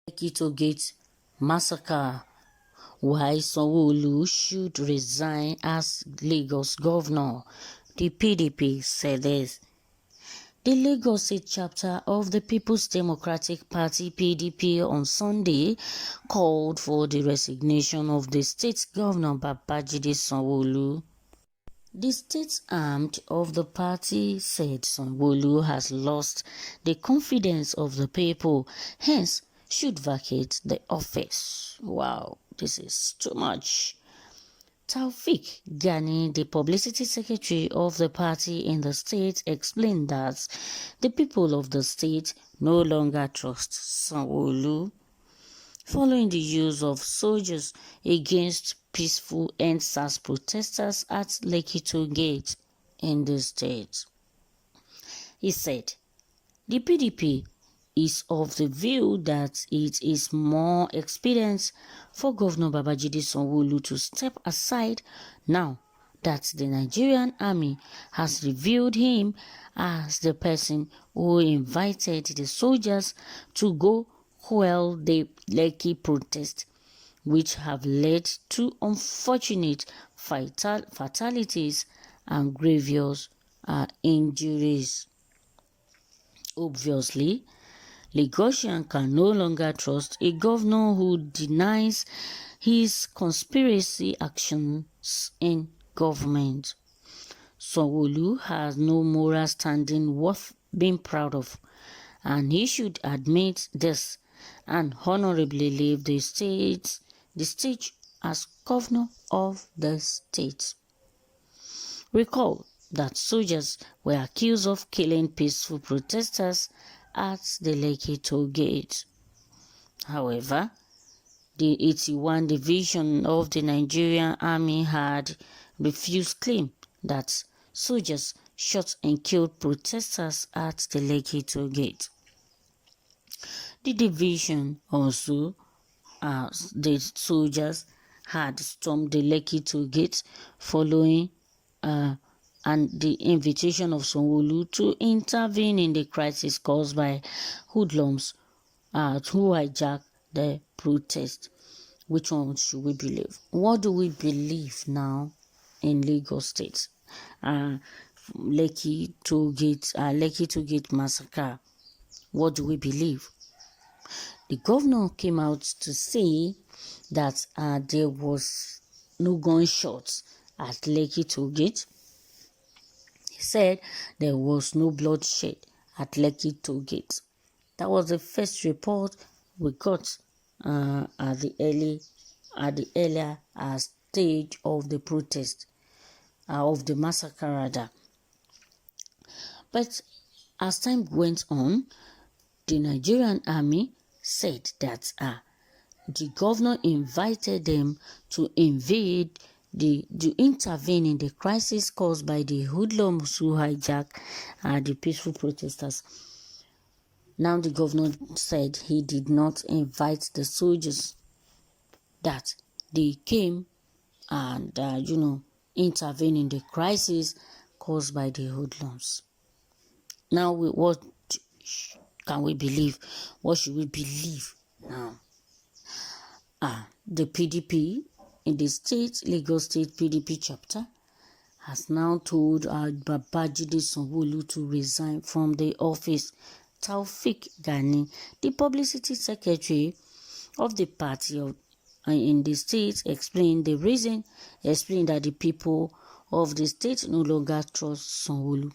Gate massacre, why SANWO-OLU should resign as Lagos governor. The PDP said this. The Lagos State chapter of the People's Democratic Party (PDP) on Sunday called for the resignation of the state governor Babajide SANWO-OLU. The state arm of the party said SANWO-OLU has lost the confidence of the people, hence should vacate the office. Wow, this is too much. Taufik Gani, the publicity secretary of the party in the state, explained that the people of the state no longer trust SANWO-OLU following the use of soldiers against peaceful EndSARS protesters at Lekki Gate in the state. He said, the PDP is of the view that it is more expedient for Governor Babajide SANWO-OLU to step aside now that the Nigerian army has revealed him as the person who invited the soldiers to go quell the Lekki protests, which have led to unfortunate fatalities and grievous injuries. Obviously, Lagosians can no longer trust a governor who denies his conspiracy actions in government. SANWO-OLU has no moral standing worth being proud of, and he should admit this and honorably leave the stage as governor of the state. Recall that soldiers were accused of killing peaceful protesters at the Lekki Gate. However, the 81 Division of the Nigerian Army had refused claim that soldiers shot and killed protesters at the Lekki Gate. The division also, as the soldiers had stormed the Lekki Gate following and the invitation of SANWO-OLU to intervene in the crisis caused by hoodlums who hijacked the protest. Which one should we believe? What do we believe now in Lagos State? Lekki Gate massacre. What do we believe? The governor came out to say that there was no gunshots at Lekki Gate. He said there was no bloodshed at Lekki Gate. That was the first report we got at the earlier stage of the protest, of the massacre rather. But as time went on, the Nigerian army said that the governor invited them to invade to intervene in the crisis caused by the hoodlums who hijacked the peaceful protesters. Now the governor said he did not invite the soldiers, that they came and intervene in the crisis caused by the hoodlums. Now what can we believe? What should we believe now? The PDP in the Lagos State PDP chapter has now told Babajide SANWO-OLU to resign from the office. Taufik Gani, the publicity secretary of the party in the state, explained the reason, explained that the people of the state no longer trust SANWO-OLU.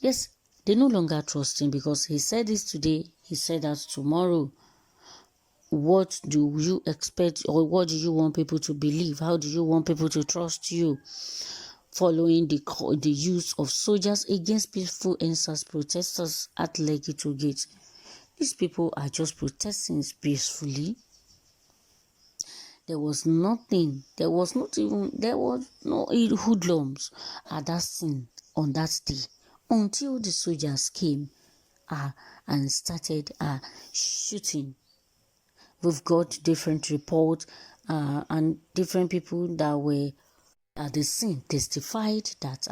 Yes, they no longer trust him because he said this today, he said that tomorrow. What do you expect, or what do you want people to believe? How do you want people to trust you? Following the use of soldiers against peaceful EndSARS protesters at Lekki Gate. These people are just protesting peacefully. There was no hoodlums at that scene on that day until the soldiers came and started shooting. We've got different reports and different people that were at the scene testified that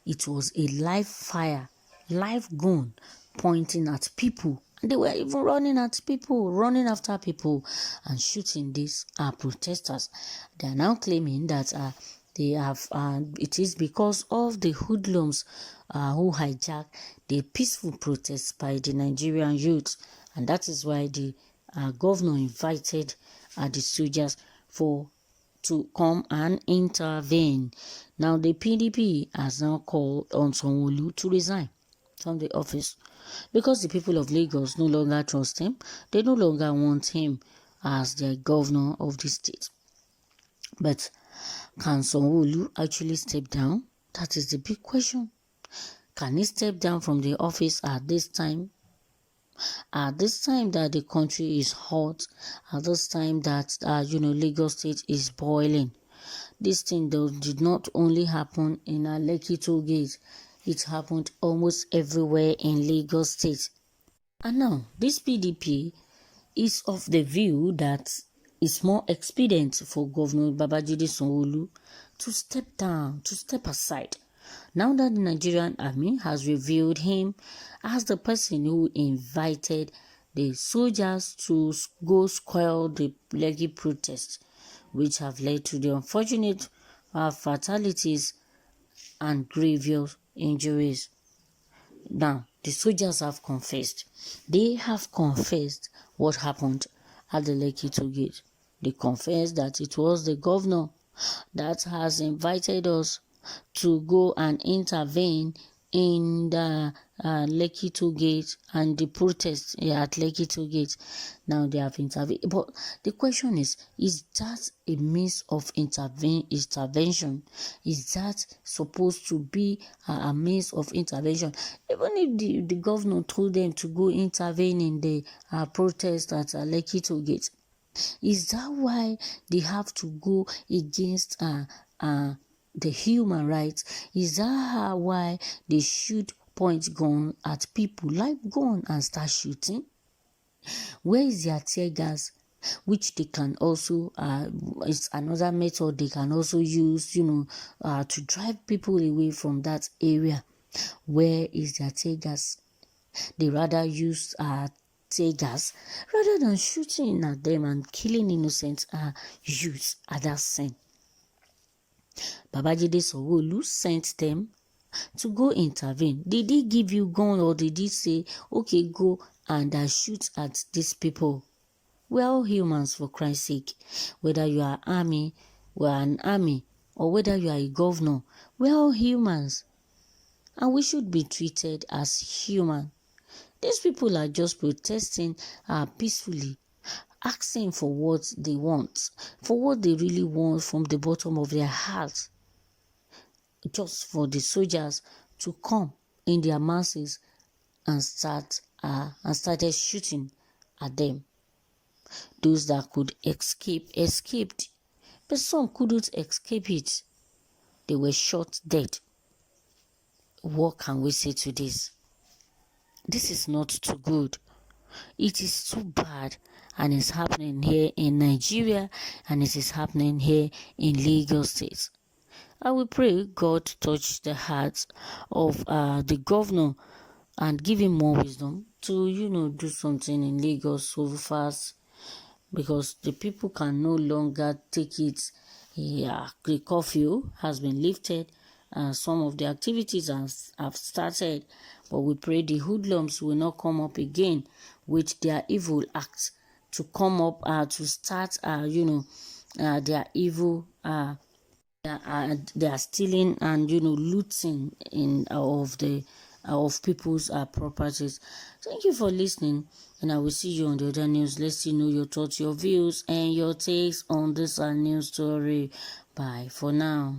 it was a live fire, live gun pointing at people They were even running at people, running after people and shooting these protesters. They are now claiming that they have it is because of the hoodlums who hijacked the peaceful protests by the Nigerian youth, and that is why the governor invited the soldiers to come and intervene. Now the PDP has now called on SANWO-OLU to resign from the office because the people of Lagos no longer trust him. They no longer want him as their governor of the state. But can SANWO-OLU actually step down? That is the big question. Can he step down from the office at this time? At this time that the country is hot, at this time that Lagos State is boiling. This thing though did not only happen in Lekki toll gate, it happened almost everywhere in Lagos State. And now this PDP is of the view that it's more expedient for Governor Babajide Sanwo-Olu to step down, to step aside. Now that the Nigerian army has revealed him as the person who invited the soldiers to go quell the Lekki protests, which have led to the unfortunate fatalities and grievous injuries. Now, the soldiers have confessed. They have confessed what happened at the Lekki toll gate. They confessed that it was the governor that has invited us to go and intervene in the Lekki toll gate and the protests at Lekki toll gate. Now they have intervened. But the question is that a means of intervention? Is that supposed to be a means of intervention? Even if the governor told them to go intervene in the protest at Lekki toll gate, is that why they have to go against the human rights? Is that why they shoot point gun at people, live gun, and start shooting? Where is their tear gas, which they can also it's another method they can also use, to drive people away from that area? Where is their tear gas? They rather use tear gas rather than shooting at them and killing innocent youths at that scene. Babajide Sanwo-Olu sent them to go intervene. Did he give you gun, or did he say, okay, go and shoot at these people? We're all humans, for Christ's sake. Whether you are army, we're an army, or whether you are a governor, we're all humans. And we should be treated as human. These people are just protesting peacefully, asking for what they want, for what they really want from the bottom of their hearts, just for the soldiers to come in their masses and started shooting at them. Those that could escape escaped, but some couldn't escape it. They were shot dead. What can we say to this? This is not too good. It is too bad, and it's happening here in Nigeria, and it is happening here in Lagos State. I will pray God touch the hearts of the governor and give him more wisdom to do something in Lagos so fast, because the people can no longer take it. The curfew has been lifted. Some of the activities have started, but we pray the hoodlums will not come up again with their evil acts, to come up to start their evil they are stealing and looting of people's properties. Thank you for listening, and I will see you on the other news. Let's know your thoughts, your views, and your takes on this news story. Bye for now.